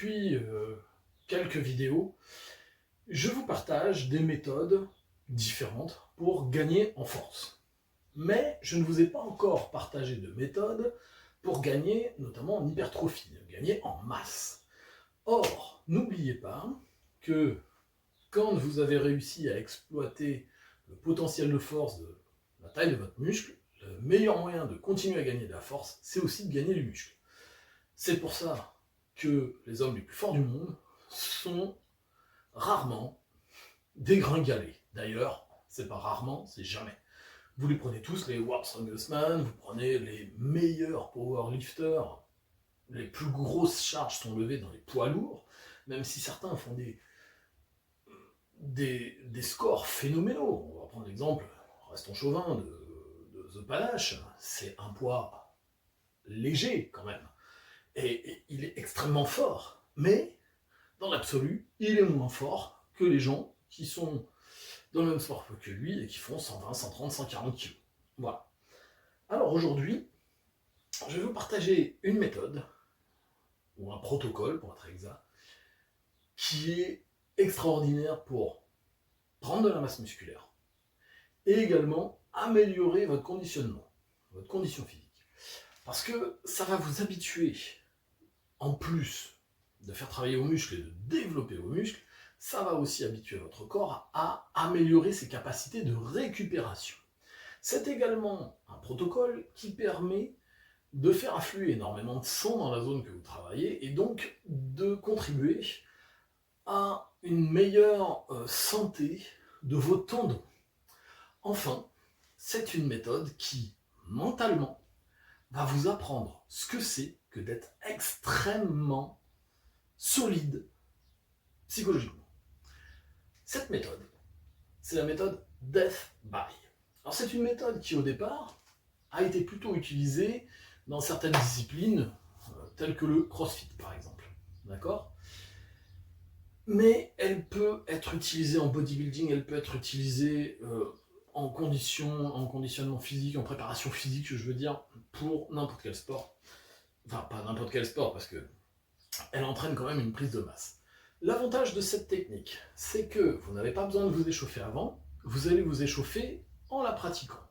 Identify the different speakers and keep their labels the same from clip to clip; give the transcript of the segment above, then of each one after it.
Speaker 1: depuis quelques vidéos, je vous partage des méthodes différentes pour gagner en force. Mais je ne vous ai pas encore partagé de méthode pour gagner notamment en hypertrophie, gagner en masse. Or, n'oubliez pas que quand vous avez réussi à exploiter le potentiel de force de la taille de votre muscle, le meilleur moyen de continuer à gagner de la force, c'est aussi de gagner du muscle. C'est pour ça que les hommes les plus forts du monde sont rarement dégringolés. D'ailleurs, c'est pas rarement, c'est jamais. Vous les prenez tous, les World Strongest Man, vous prenez les meilleurs powerlifters, les plus grosses charges sont levées dans les poids lourds, même si certains font des scores phénoménaux. On va prendre l'exemple, restons chauvin, de The Palache, c'est un poids léger quand même. Et il est extrêmement fort, mais dans l'absolu, il est moins fort que les gens qui sont dans le même sport que lui et qui font 120, 130, 140 kg. Voilà. Alors aujourd'hui, je vais vous partager une méthode, ou un protocole pour être exact, qui est extraordinaire pour prendre de la masse musculaire et également améliorer votre conditionnement, votre condition physique. Parce que ça va vous habituer, en plus de faire travailler vos muscles et de développer vos muscles, ça va aussi habituer votre corps à améliorer ses capacités de récupération. C'est également un protocole qui permet de faire affluer énormément de sang dans la zone que vous travaillez et donc de contribuer à une meilleure santé de vos tendons. Enfin, c'est une méthode qui, mentalement, va vous apprendre ce que c'est que d'être extrêmement solide psychologiquement. Cette méthode, c'est la méthode Death By. Alors c'est une méthode qui au départ a été plutôt utilisée dans certaines disciplines, telles que le CrossFit par exemple. D'accord ? Mais elle peut être utilisée en bodybuilding, elle peut être utilisée en conditionnement physique, en préparation physique, je veux dire, pour n'importe quel sport. Enfin, pas n'importe quel sport, parce que elle entraîne quand même une prise de masse. L'avantage de cette technique, c'est que vous n'avez pas besoin de vous échauffer avant, vous allez vous échauffer en la pratiquant.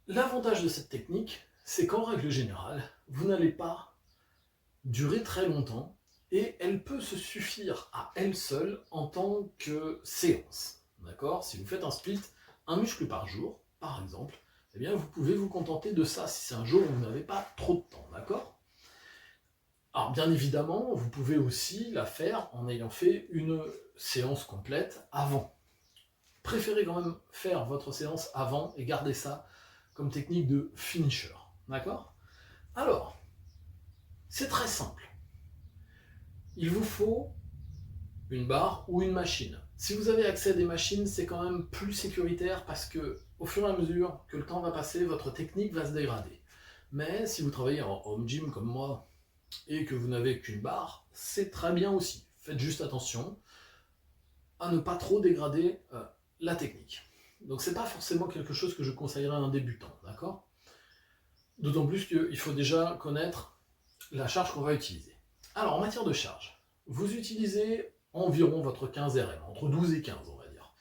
Speaker 1: L'avantage de cette technique, c'est qu'en règle générale, vous n'allez pas durer très longtemps et elle peut se suffire à elle seule en tant que séance. D'accord ? Si vous faites un split, un muscle par jour, par exemple, eh bien vous pouvez vous contenter de ça si c'est un jour où vous n'avez pas trop de temps. D'accord ? Alors bien évidemment, vous pouvez aussi la faire en ayant fait une séance complète avant. Préférez quand même faire votre séance avant et garder ça comme technique de finisher. D'accord ? Alors, c'est très simple. Il vous faut une barre ou une machine. Si vous avez accès à des machines, c'est quand même plus sécuritaire parce que au fur et à mesure que le temps va passer, votre technique va se dégrader. Mais si vous travaillez en home gym comme moi, et que vous n'avez qu'une barre, c'est très bien aussi. Faites juste attention à ne pas trop dégrader la technique. Donc c'est pas forcément quelque chose que je conseillerais à un débutant, d'accord ? D'autant plus qu'il faut déjà connaître la charge qu'on va utiliser. Alors en matière de charge, vous utilisez environ votre 15 RM, entre 12 et 15 on va dire.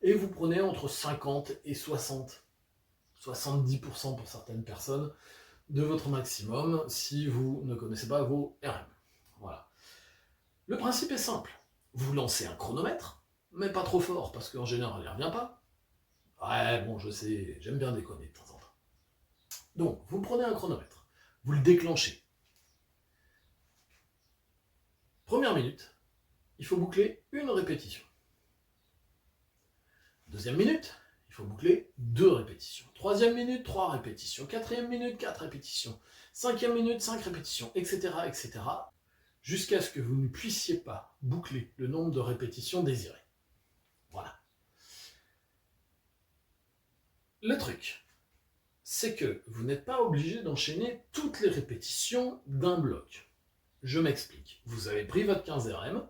Speaker 1: Et vous prenez entre 50 et 60, 70% pour certaines personnes, de votre maximum si vous ne connaissez pas vos RM. Voilà. Le principe est simple. Vous lancez un chronomètre, mais pas trop fort, parce qu'en général, il ne revient pas. Ouais, bon, je sais, j'aime bien déconner de temps en temps. Donc, vous prenez un chronomètre, vous le déclenchez. Première minute, il faut boucler une répétition. Deuxième minute, il faut boucler 2 répétitions. Troisième minute, 3 répétitions. Quatrième minute, 4 répétitions. Cinquième minute, 5 répétitions, etc., etc., jusqu'à ce que vous ne puissiez pas boucler le nombre de répétitions désirées. Voilà. Le truc, c'est que vous n'êtes pas obligé d'enchaîner toutes les répétitions d'un bloc. Je m'explique. Vous avez pris votre 15 RM,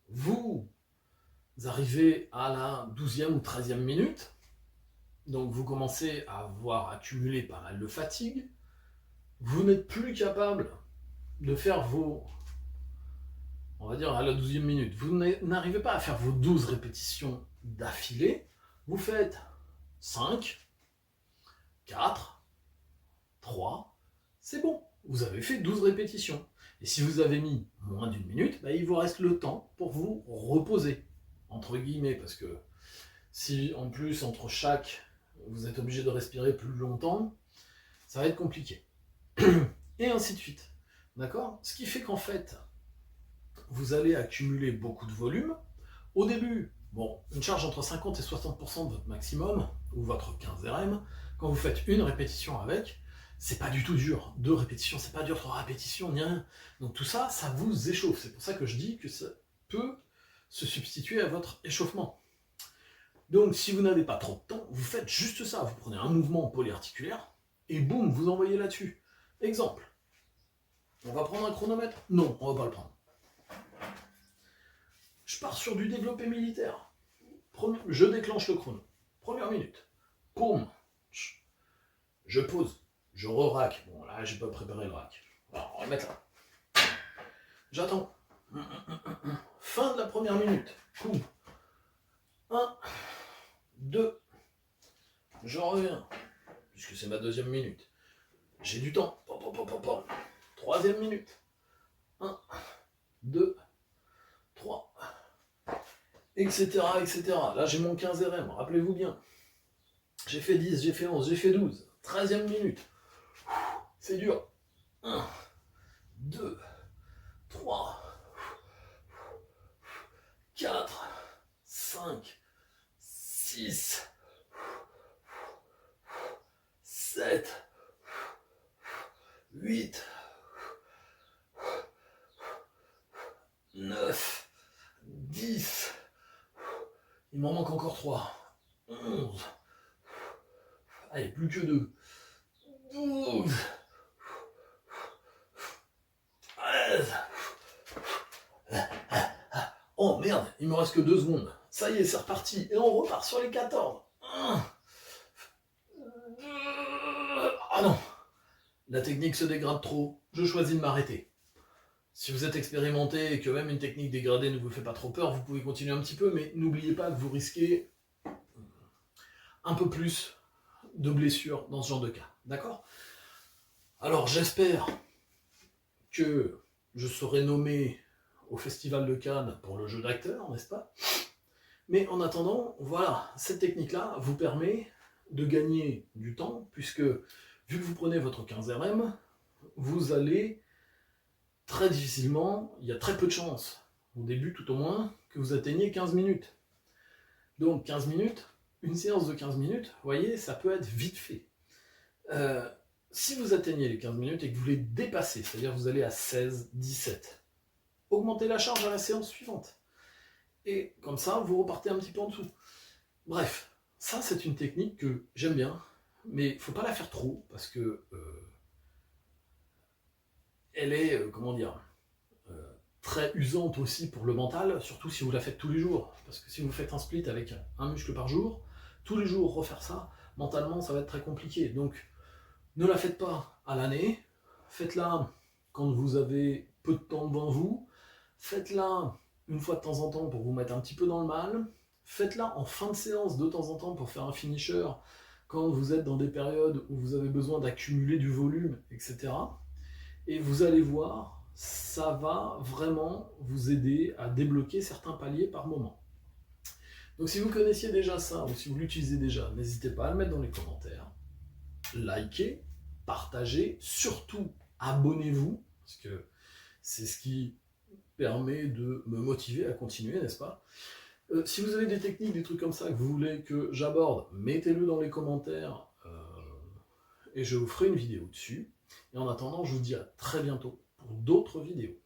Speaker 1: vous arrivez à la 12e ou 13e minute, donc vous commencez à avoir accumulé pas mal de fatigue, vous n'êtes plus capable de faire vos, on va dire à la 12e minute, vous n'arrivez pas à faire vos 12 répétitions d'affilée, vous faites 5, 4, 3, c'est bon, vous avez fait 12 répétitions. Et si vous avez mis moins d'une minute, bah, il vous reste le temps pour vous reposer, entre guillemets, parce que si en plus entre chaque, vous êtes obligé de respirer plus longtemps, ça va être compliqué. Et ainsi de suite. D'accord? Ce qui fait qu'en fait, vous allez accumuler beaucoup de volume. Au début, bon, une charge entre 50 et 60% de votre maximum, ou votre 15 RM, quand vous faites une répétition avec, c'est pas du tout dur. 2 répétitions, c'est pas dur, 3 répétitions, ni rien. Donc tout ça, ça vous échauffe. C'est pour ça que je dis que ça peut se substituer à votre échauffement. Donc si vous n'avez pas trop de temps, vous faites juste ça. Vous prenez un mouvement polyarticulaire, et boum, vous envoyez là-dessus. Exemple. On va prendre un chronomètre? Non, on va pas le prendre. Je pars sur du développé militaire. Je déclenche le chrono. Première minute. Boum. Je pose. Je re-rack. Bon, là, j'ai pas préparé le rack. Alors, on va mettre là. J'attends. Fin de la première minute. Boum. 1, 2. Je reviens. Puisque c'est ma 2e minute. J'ai du temps. Troisième minute. 1, 2, 3. Etc. etc. Là, j'ai mon 15 RM. Rappelez-vous bien. J'ai fait 10, j'ai fait 11, j'ai fait 12. 13e minute. C'est dur. 1, 2, 3, 4, 5, 6, 7, 8, 9, 10. Il m'en manque encore 3. 11. Allez, plus que 2. 12. 13. Oh merde, il me reste que 2 secondes. Ça y est, c'est reparti. Et on repart sur les 14. 1, 2. Ah non, la technique se dégrade trop. Je choisis de m'arrêter. Si vous êtes expérimenté et que même une technique dégradée ne vous fait pas trop peur, vous pouvez continuer un petit peu, mais n'oubliez pas que vous risquez un peu plus de blessures dans ce genre de cas. D'accord? Alors j'espère que je serai nommé au Festival de Cannes pour le jeu d'acteur, n'est-ce pas? Mais en attendant, voilà, cette technique-là vous permet de gagner du temps, puisque vu que vous prenez votre 15 RM, vous allez très difficilement, il y a très peu de chances, au début tout au moins, que vous atteigniez 15 minutes. Donc 15 minutes, une séance de 15 minutes, vous voyez, ça peut être vite fait. Si vous atteignez les 15 minutes et que vous les dépassez, c'est-à-dire vous allez à 16, 17, augmentez la charge à la séance suivante. Et comme ça, vous repartez un petit peu en dessous. Bref, ça c'est une technique que j'aime bien, mais il ne faut pas la faire trop, parce que elle est, très usante aussi pour le mental, surtout si vous la faites tous les jours. Parce que si vous faites un split avec un muscle par jour, tous les jours refaire ça, mentalement ça va être très compliqué. Donc ne la faites pas à l'année, faites-la quand vous avez peu de temps devant vous, faites-la une fois de temps en temps pour vous mettre un petit peu dans le mal, faites-la en fin de séance de temps en temps pour faire un finisher quand vous êtes dans des périodes où vous avez besoin d'accumuler du volume, etc. Et vous allez voir, ça va vraiment vous aider à débloquer certains paliers par moment. Donc si vous connaissiez déjà ça, ou si vous l'utilisez déjà, n'hésitez pas à le mettre dans les commentaires. Likez, partagez, surtout abonnez-vous, parce que c'est ce qui permet de me motiver à continuer, n'est-ce pas? Si vous avez des techniques, des trucs comme ça que vous voulez que j'aborde, mettez-le dans les commentaires et je vous ferai une vidéo dessus. Et en attendant, je vous dis à très bientôt pour d'autres vidéos.